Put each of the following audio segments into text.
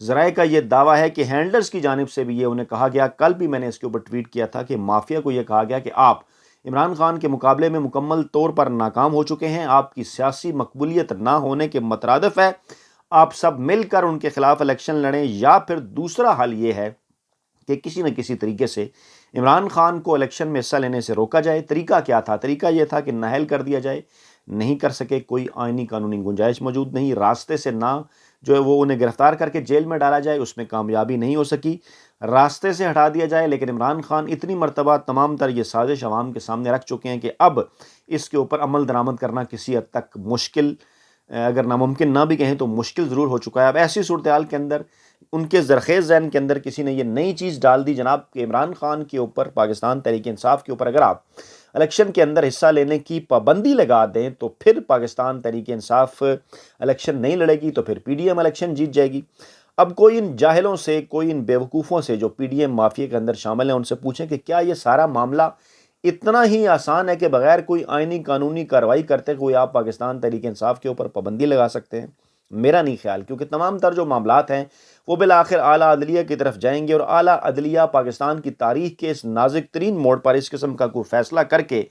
ذرائع کا یہ دعویٰ ہے کہ ہینڈلرز کی جانب سے بھی یہ انہیں کہا گیا، کل بھی میں نے اس کے اوپر ٹویٹ کیا تھا کہ مافیا کو یہ کہا گیا کہ آپ عمران خان کے مقابلے میں مکمل طور پر ناکام ہو چکے ہیں، آپ کی سیاسی مقبولیت نہ ہونے کے مترادف ہے، آپ سب مل کر ان کے خلاف الیکشن لڑیں، یا پھر دوسرا حل یہ ہے کہ کسی نہ کسی طریقے سے عمران خان کو الیکشن میں حصہ لینے سے روکا جائے۔ طریقہ کیا تھا؟ طریقہ یہ تھا کہ نااہل کر دیا جائے، نہیں کر سکے، کوئی آئینی قانونی گنجائش موجود نہیں، راستے سے نہ جو ہے وہ انہیں گرفتار کر کے جیل میں ڈالا جائے، اس میں کامیابی نہیں ہو سکی، راستے سے ہٹا دیا جائے۔ لیکن عمران خان اتنی مرتبہ تمام تر یہ سازش عوام کے سامنے رکھ چکے ہیں کہ اب اس کے اوپر عمل درآمد کرنا کسی حد تک مشکل، اگر ناممکن نہ بھی کہیں تو مشکل ضرور ہو چکا ہے۔ اب ایسی صورتحال کے اندر ان کے زرخیز ذہن کے اندر کسی نے یہ نئی چیز ڈال دی جناب کہ عمران خان کے اوپر، پاکستان تحریک انصاف کے اوپر اگر آپ الیکشن کے اندر حصہ لینے کی پابندی لگا دیں تو پھر پاکستان تحریک انصاف الیکشن نہیں لڑے گی، تو پھر پی ڈی ایم الیکشن جیت جائے گی۔ اب کوئی ان جاہلوں سے، کوئی ان بیوقوفوں سے جو پی ڈی ایم مافیا کے اندر شامل ہیں، ان سے پوچھیں کہ کیا یہ سارا معاملہ اتنا ہی آسان ہے کہ بغیر کوئی آئینی قانونی کارروائی کرتے ہوئے آپ پاکستان تحریک انصاف کے اوپر پابندی لگا سکتے ہیں؟ میرا نہیں خیال، کیونکہ تمام تر جو معاملات ہیں وہ بالآخر اعلیٰ عدلیہ کی طرف جائیں گے، اور اعلیٰ عدلیہ پاکستان کی تاریخ کے اس نازک ترین موڑ پر اس قسم کا کوئی فیصلہ کر کے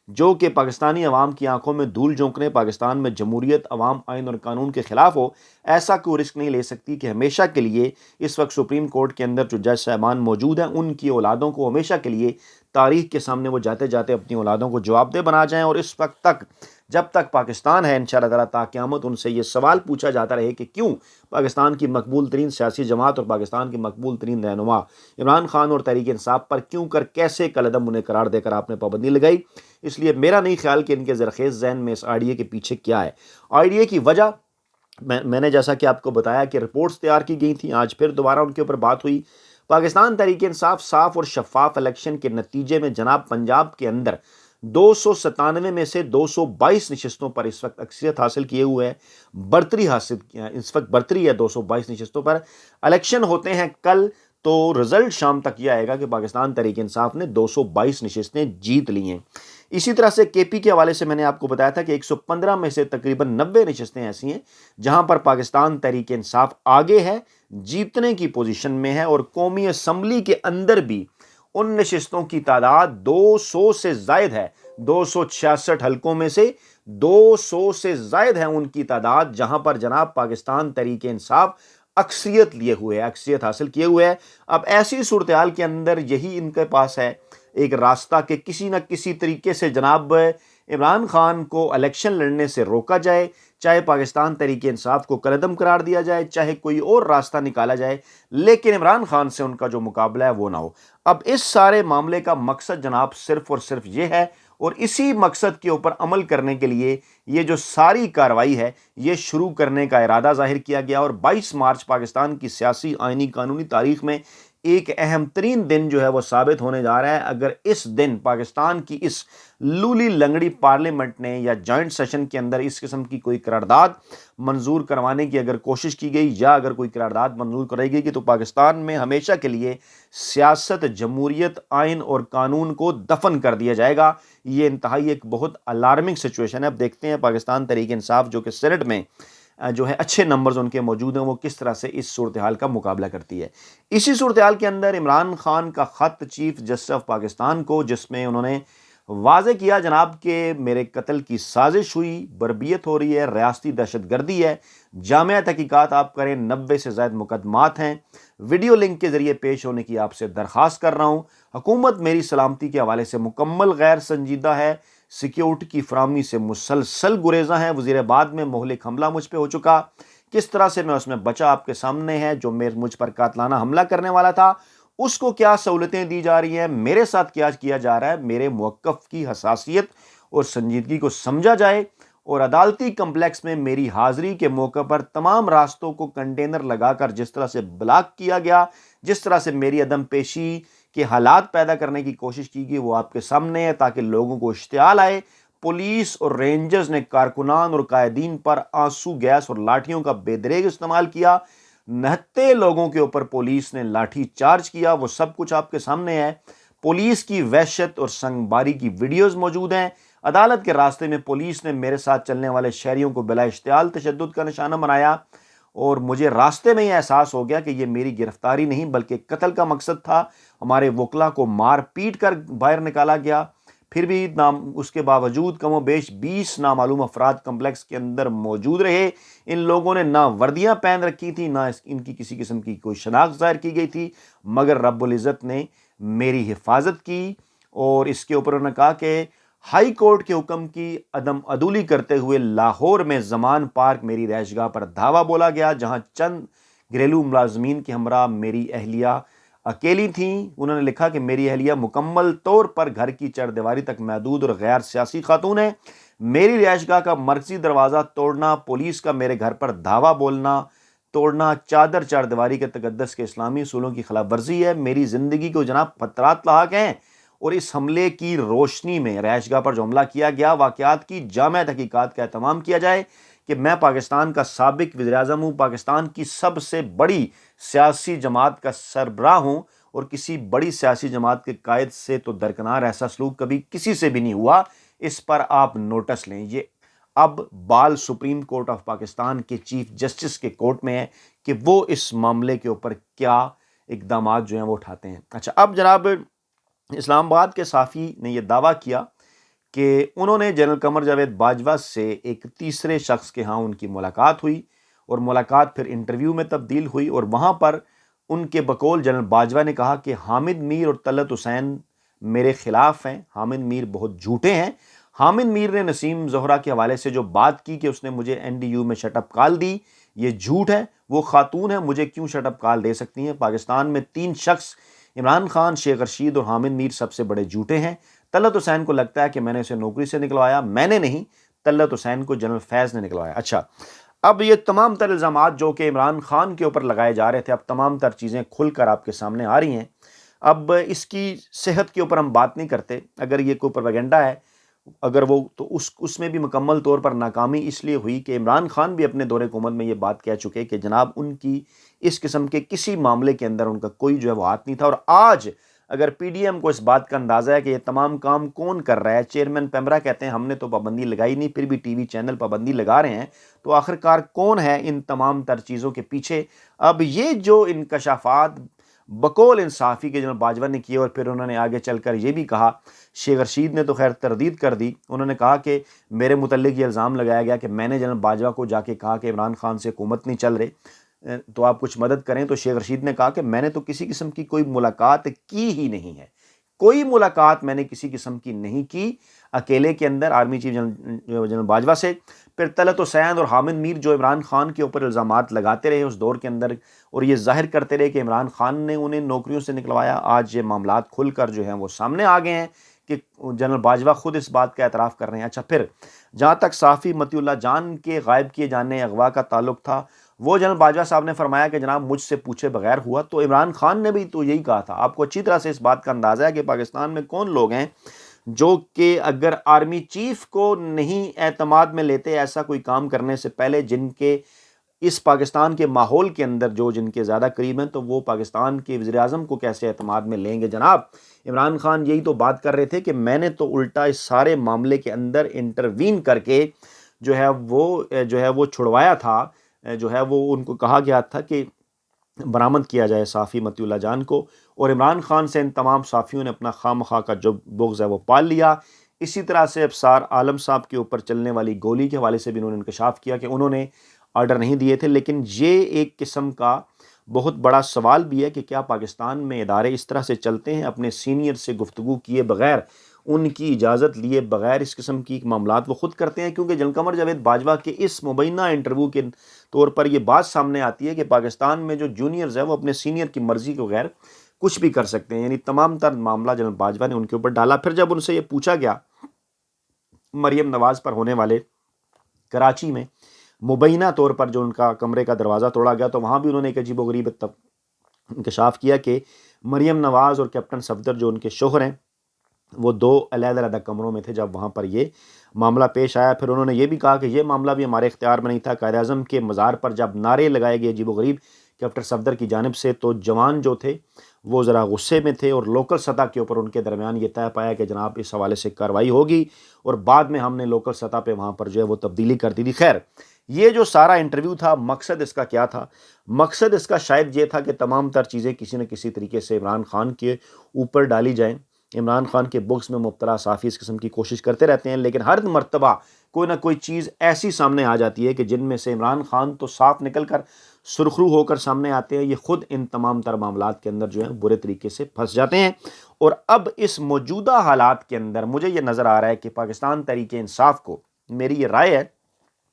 جو کہ پاکستانی عوام کی آنکھوں میں دھول جھونکنے، پاکستان میں جمہوریت، عوام، آئین اور قانون کے خلاف ہو، ایسا کوئی رسک نہیں لے سکتی کہ ہمیشہ کے لیے اس وقت سپریم کورٹ کے اندر جو جج صاحبان موجود ہیں ان کی اولادوں کو ہمیشہ کے لیے تاریخ کے سامنے وہ جاتے جاتے اپنی اولادوں کو جواب دہ بنا جائیں، اور اس وقت تک جب تک پاکستان ہے انشاءاللہ تعالیٰ تا قیامت ان سے یہ سوال پوچھا جاتا رہے کہ کیوں پاکستان کی مقبول ترین سیاسی جماعت اور پاکستان کی مقبول ترین رہنما عمران خان اور تحریک انصاف پر کیوں کر کیسے کالعدم انہیں قرار دے کر آپ نے پابندی لگائی۔ اس لیے میرا نہیں خیال کہ ان کے زرخیز ذہن میں اس آئیڈیا کے پیچھے کیا ہے۔ آئیڈیا کی وجہ میں نے جیسا کہ آپ کو بتایا کہ رپورٹس تیار کی گئی تھیں، آج پھر دوبارہ ان کے اوپر بات ہوئی۔ پاکستان تحریک انصاف صاف اور شفاف الیکشن کے نتیجے میں جناب پنجاب کے اندر 297 میں سے 222 نشستوں پر اس وقت اکثریت حاصل کیے ہوئے ہے، برتری حاصل کیا ہے، اس وقت برتری ہے 222 نشستوں پر۔ الیکشن ہوتے ہیں کل، تو رزلٹ شام تک یہ آئے گا کہ پاکستان تحریک انصاف نے 222 نشستیں جیت لی ہیں۔ اسی طرح سے کے پی کے حوالے سے میں نے آپ کو بتایا تھا کہ 115 میں سے تقریباً 90 نشستیں ایسی ہیں جہاں پر پاکستان تحریک انصاف آگے ہے، جیتنے کی پوزیشن میں ہے، اور قومی اسمبلی کے اندر بھی ان نشستوں کی تعداد 200 سے زائد ہے۔ 266 حلقوں میں سے 200 سے زائد ہے ان کی تعداد جہاں پر جناب پاکستان تحریک انصاف اکثریت لیے ہوئے ہے، اکثریت حاصل کیے ہوئے ہے۔ اب ایسی صورتحال کے اندر یہی ان کے پاس ہے ایک راستہ کہ کسی نہ کسی طریقے سے جناب عمران خان کو الیکشن لڑنے سے روکا جائے، چاہے پاکستان تحریک انصاف کو کالعدم قرار دیا جائے، چاہے کوئی اور راستہ نکالا جائے، لیکن عمران خان سے ان کا جو مقابلہ ہے وہ نہ ہو۔ اب اس سارے معاملے کا مقصد جناب صرف اور صرف یہ ہے، اور اسی مقصد کے اوپر عمل کرنے کے لیے یہ جو ساری کارروائی ہے یہ شروع کرنے کا ارادہ ظاہر کیا گیا، اور 22 مارچ پاکستان کی سیاسی، آئینی، قانونی تاریخ میں ایک اہم ترین دن جو ہے وہ ثابت ہونے جا رہا ہے۔ اگر اس دن پاکستان کی اس لولی لنگڑی پارلیمنٹ نے یا جوائنٹ سیشن کے اندر اس قسم کی کوئی قرارداد منظور کروانے کی اگر کوشش کی گئی، یا اگر کوئی قرارداد منظور کرائی گئی تو پاکستان میں ہمیشہ کے لیے سیاست، جمہوریت، آئین اور قانون کو دفن کر دیا جائے گا۔ یہ انتہائی ایک بہت الارمنگ سچویشن ہے۔ اب دیکھتے ہیں پاکستان تحریک انصاف جو کہ سینٹ میں جو ہے اچھے نمبرز ان کے موجود ہیں، وہ کس طرح سے اس صورتحال کا مقابلہ کرتی ہے۔ اسی صورتحال کے اندر عمران خان کا خط چیف جسٹس آف پاکستان کو، جس میں انہوں نے واضح کیا جناب کہ میرے قتل کی سازش ہوئی، بربیت ہو رہی ہے، ریاستی دہشت گردی ہے، جامعہ تحقیقات آپ کریں، 90 سے زائد مقدمات ہیں، ویڈیو لنک کے ذریعے پیش ہونے کی آپ سے درخواست کر رہا ہوں۔ حکومت میری سلامتی کے حوالے سے مکمل غیر سنجیدہ ہے، سیکیورٹی کی فراہمی سے مسلسل گریزاں ہیں۔ وزیر آباد میں مہلک حملہ مجھ پہ ہو چکا، کس طرح سے میں اس میں بچا آپ کے سامنے ہے۔ جو مجھ پر قاتلانہ حملہ کرنے والا تھا اس کو کیا سہولتیں دی جا رہی ہیں، میرے ساتھ کیا کیا جا رہا ہے، میرے موقف کی حساسیت اور سنجیدگی کو سمجھا جائے، اور عدالتی کمپلیکس میں میری حاضری کے موقع پر تمام راستوں کو کنٹینر لگا کر جس طرح سے بلاک کیا گیا، جس طرح سے میری عدم پیشی کے حالات پیدا کرنے کی کوشش کی گئی، وہ آپ کے سامنے ہے تاکہ لوگوں کو اشتعال آئے۔ پولیس اور رینجرز نے کارکنان اور قائدین پر آنسو گیس اور لاٹھیوں کا بے دریغ استعمال کیا، 69 لوگوں کے اوپر پولیس نے لاٹھی چارج کیا، وہ سب کچھ آپ کے سامنے ہے۔ پولیس کی وحشت اور سنگ باری کی ویڈیوز موجود ہیں۔ عدالت کے راستے میں پولیس نے میرے ساتھ چلنے والے شہریوں کو بلا اشتعال تشدد کا نشانہ بنایا، اور مجھے راستے میں یہ احساس ہو گیا کہ یہ میری گرفتاری نہیں بلکہ قتل کا مقصد تھا۔ ہمارے وکلا کو مار پیٹ کر باہر نکالا گیا، پھر بھی اس کے باوجود کم و بیش 20 نامعلوم افراد کمپلیکس کے اندر موجود رہے۔ ان لوگوں نے نہ وردیاں پہن رکھی تھی، نہ ان کی کسی قسم کی کوئی شناخت ظاہر کی گئی تھی، مگر رب العزت نے میری حفاظت کی۔ اور اس کے اوپر انہوں نے کہا کہ ہائی کورٹ کے حکم کی عدم عدولی کرتے ہوئے لاہور میں زمان پارک میری رہائش گاہ پر دھاوا بولا گیا، جہاں چند گھریلو ملازمین کے ہمراہ میری اہلیہ اکیلی تھیں۔ انہوں نے لکھا کہ میری اہلیہ مکمل طور پر گھر کی چار دیواری تک محدود اور غیر سیاسی خاتون ہے۔ میری رہائش گاہ کا مرکزی دروازہ توڑنا، پولیس کا میرے گھر پر دھاوا بولنا، توڑنا چار دیواری کے تقدس کے اسلامی اصولوں کی خلاف ورزی ہے۔ میری زندگی کو جناب خطرات لاحق ہیں، اور اس حملے کی روشنی میں رہائش گاہ پر جو حملہ کیا گیا، واقعات کی جامع تحقیقات کا اہتمام کیا جائے کہ میں پاکستان کا سابق وزیر اعظم ہوں، پاکستان کی سب سے بڑی سیاسی جماعت کا سربراہ ہوں، اور کسی بڑی سیاسی جماعت کے قائد سے تو درکنار ایسا سلوک کبھی کسی سے بھی نہیں ہوا۔ اس پر آپ نوٹس لیں۔ یہ اب بال سپریم کورٹ آف پاکستان کے چیف جسٹس کے کورٹ میں ہے کہ وہ اس معاملے کے اوپر کیا اقدامات جو ہیں وہ اٹھاتے ہیں۔ اچھا، اب جناب اسلام آباد کے صحافی نے یہ دعویٰ کیا کہ انہوں نے جنرل قمر جاوید باجوہ سے ایک تیسرے شخص کے ہاں ان کی ملاقات ہوئی، اور ملاقات پھر انٹرویو میں تبدیل ہوئی، اور وہاں پر ان کے بقول جنرل باجوہ نے کہا کہ حامد میر اور طلعت حسین میرے خلاف ہیں، حامد میر بہت جھوٹے ہیں۔ حامد میر نے نسیم زہرا کے حوالے سے جو بات کی کہ اس نے مجھے NDU میں شٹ اپ کال دی، یہ جھوٹ ہے۔ وہ خاتون ہے، مجھے کیوں شٹ اپ کال دے سکتی ہیں؟ پاکستان میں 3 شخص عمران خان، شیخ رشید اور حامد میر سب سے بڑے جھوٹے ہیں۔ طلعت حسین کو لگتا ہے کہ میں نے اسے نوکری سے نکلوایا، میں نے نہیں، طلعت حسین کو جنرل فیض نے نکلوایا۔ اچھا، اب یہ تمام تر الزامات جو کہ عمران خان کے اوپر لگائے جا رہے تھے، اب تمام تر چیزیں کھل کر آپ کے سامنے آ رہی ہیں۔ اب اس کی صحت کے اوپر ہم بات نہیں کرتے، اگر یہ کوئی پروپیگنڈا ہے، اگر وہ تو اس میں بھی مکمل طور پر ناکامی اس لیے ہوئی کہ عمران خان بھی اپنے دور حکومت میں یہ بات کہہ چکے کہ جناب ان کی اس قسم کے کسی معاملے کے اندر ان کا کوئی جو ہے وہ ہاتھ نہیں تھا۔ اور آج اگر PDM کو اس بات کا اندازہ ہے کہ یہ تمام کام کون کر رہا ہے، چیئرمین پیمرا کہتے ہیں ہم نے تو پابندی لگائی نہیں، پھر بھی ٹی وی چینل پابندی لگا رہے ہیں، تو آخرکار کون ہے ان تمام تر چیزوں کے پیچھے؟ اب یہ جو انکشافات بقول انصافی کے جنرل باجوہ نے کیے، اور پھر انہوں نے آگے چل کر یہ بھی کہا، شیخ رشید نے تو خیر تردید کر دی، انہوں نے کہا کہ میرے متعلق یہ الزام لگایا گیا کہ میں نے جنرل باجوہ کو جا کے کہا کہ عمران خان سے حکومت نہیں چل رہے تو آپ کچھ مدد کریں، تو شیخ رشید نے کہا کہ میں نے تو کسی قسم کی کوئی ملاقات کی ہی نہیں ہے، کوئی ملاقات میں نے کسی قسم کی نہیں کی اکیلے کے اندر آرمی چیف جنرل باجوہ سے۔ پھر طلعت حسین اور حامد میر جو عمران خان کے اوپر الزامات لگاتے رہے اس دور کے اندر، اور یہ ظاہر کرتے رہے کہ عمران خان نے انہیں نوکریوں سے نکلوایا، آج یہ معاملات کھل کر جو ہیں وہ سامنے آ گئے ہیں کہ جنرل باجوہ خود اس بات کا اعتراف کر رہے ہیں۔ اچھا، پھر جہاں تک صحافی مطیع اللہ جان کے غائب کیے جانے اغوا کا تعلق تھا، وہ جنرل باجوہ صاحب نے فرمایا کہ جناب مجھ سے پوچھے بغیر ہوا، تو عمران خان نے بھی تو یہی کہا تھا۔ آپ کو اچھی طرح سے اس بات کا اندازہ ہے کہ پاکستان میں کون لوگ ہیں جو کہ اگر آرمی چیف کو نہیں اعتماد میں لیتے ایسا کوئی کام کرنے سے پہلے، جن کے اس پاکستان کے ماحول کے اندر جو جن کے زیادہ قریب ہیں، تو وہ پاکستان کے وزیر اعظم کو کیسے اعتماد میں لیں گے؟ جناب عمران خان یہی تو بات کر رہے تھے کہ میں نے تو الٹا اس سارے معاملے کے اندر انٹروین کر کے جو ہے وہ چھڑوایا تھا، جو ہے وہ ان کو کہا گیا تھا کہ برآمد کیا جائے صحافی مطیع اللہ جان کو، اور عمران خان سے ان تمام صحافیوں نے اپنا خواہ مخواہ کا جو بغض ہے وہ پال لیا۔ اسی طرح سے ابصار عالم صاحب کے اوپر چلنے والی گولی کے حوالے سے بھی انہوں نے انکشاف کیا کہ انہوں نے آرڈر نہیں دیے تھے، لیکن یہ ایک قسم کا بہت بڑا سوال بھی ہے کہ کیا پاکستان میں ادارے اس طرح سے چلتے ہیں، اپنے سینئر سے گفتگو کیے بغیر، ان کی اجازت لیے بغیر اس قسم کی معاملات وہ خود کرتے ہیں؟ کیونکہ جنرل قمر جاوید باجوہ کے اس مبینہ انٹرویو کے طور پر یہ بات سامنے آتی ہے کہ پاکستان میں جو جونیئرز ہیں وہ اپنے سینئر کی مرضی کے بغیر کچھ بھی کر سکتے ہیں، یعنی تمام تر معاملہ جنرل باجوہ نے ان کے اوپر ڈالا۔ پھر جب ان سے یہ پوچھا گیا مریم نواز پر ہونے والے کراچی میں مبینہ طور پر جو ان کا کمرے کا دروازہ توڑا گیا، تو وہاں بھی انہوں نے ایک عجیب و غریب انکشاف کیا کہ مریم نواز اور کیپٹن صفدر جو ان کے شوہر ہیں، وہ 2 علیحدہ علیحدہ کمروں میں تھے جب وہاں پر یہ معاملہ پیش آیا۔ پھر انہوں نے یہ بھی کہا کہ یہ معاملہ بھی ہمارے اختیار میں نہیں تھا، قائد اعظم کے مزار پر جب نعرے لگائے گئے عجیب و غریب کیپٹن صفدر کی جانب سے، تو جوان جو تھے وہ ذرا غصے میں تھے اور لوکل سطح کے اوپر ان کے درمیان یہ طے پایا کہ جناب اس حوالے سے کارروائی ہوگی، اور بعد میں ہم نے لوکل سطح پہ وہاں پر جو ہے وہ تبدیلی کر دی تھی۔ خیر، یہ جو سارا انٹرویو تھا، مقصد اس کا کیا تھا؟ مقصد اس کا شاید یہ تھا کہ تمام تر چیزیں کسی نہ کسی طریقے سے عمران خان کے اوپر ڈالی جائیں۔ عمران خان کے بکس میں مبتلا صحافی اس قسم کی کوشش کرتے رہتے ہیں، لیکن ہر مرتبہ کوئی نہ کوئی چیز ایسی سامنے آ جاتی ہے کہ جن میں سے عمران خان تو صاف نکل کر سرخرو ہو کر سامنے آتے ہیں، یہ خود ان تمام تر معاملات کے اندر جو ہیں برے طریقے سے پھنس جاتے ہیں۔ اور اب اس موجودہ حالات کے اندر مجھے یہ نظر آ رہا ہے کہ پاکستان تحریک انصاف کو، میری یہ رائے ہے،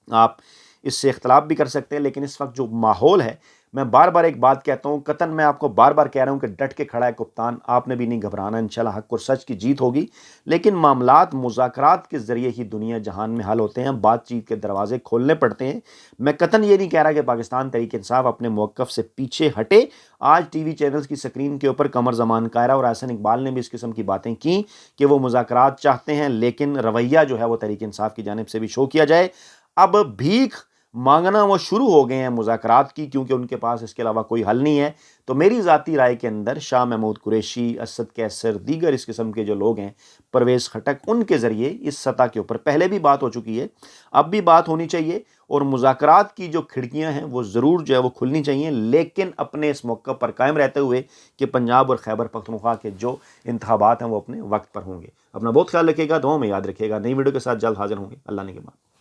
آپ اس سے اختلاف بھی کر سکتے ہیں، لیکن اس وقت جو ماحول ہے، میں بار بار ایک بات کہتا ہوں، قطن میں آپ کو بار بار کہہ رہا ہوں کہ ڈٹ کے کھڑا ہے کپتان، آپ نے بھی نہیں گھبرانا، انشاءاللہ حق اور سچ کی جیت ہوگی۔ لیکن معاملات مذاکرات کے ذریعے ہی دنیا جہان میں حل ہوتے ہیں، بات چیت کے دروازے کھولنے پڑتے ہیں۔ میں قطن یہ نہیں کہہ رہا کہ پاکستان تحریک انصاف اپنے موقف سے پیچھے ہٹے۔ آج ٹی وی چینلز کی سکرین کے اوپر قمر زمان کائرہ اور احسن اقبال نے بھی اس قسم کی باتیں کی کہ وہ مذاکرات چاہتے ہیں، لیکن رویہ جو ہے وہ تحریک انصاف کی جانب سے بھی شو کیا جائے۔ اب بھیک مانگنا وہ شروع ہو گئے ہیں مذاکرات کی، کیونکہ ان کے پاس اس کے علاوہ کوئی حل نہیں ہے۔ تو میری ذاتی رائے کے اندر شاہ محمود قریشی، اسد کیسر، دیگر اس قسم کے جو لوگ ہیں، پرویز خٹک، ان کے ذریعے اس سطح کے اوپر پہلے بھی بات ہو چکی ہے، اب بھی بات ہونی چاہیے، اور مذاکرات کی جو کھڑکیاں ہیں وہ ضرور جو ہے وہ کھلنی چاہیے، لیکن اپنے اس موقع پر قائم رہتے ہوئے کہ پنجاب اور خیبر پختونخوا کے جو انتخابات ہیں وہ اپنے وقت پر ہوں گے۔ اپنا بہت خیال رکھیے گا، دعاؤں میں یاد رکھیے گا۔ نئی ویڈیو کے ساتھ جلد حاضر ہوں گے، اللہ نے کے بعد۔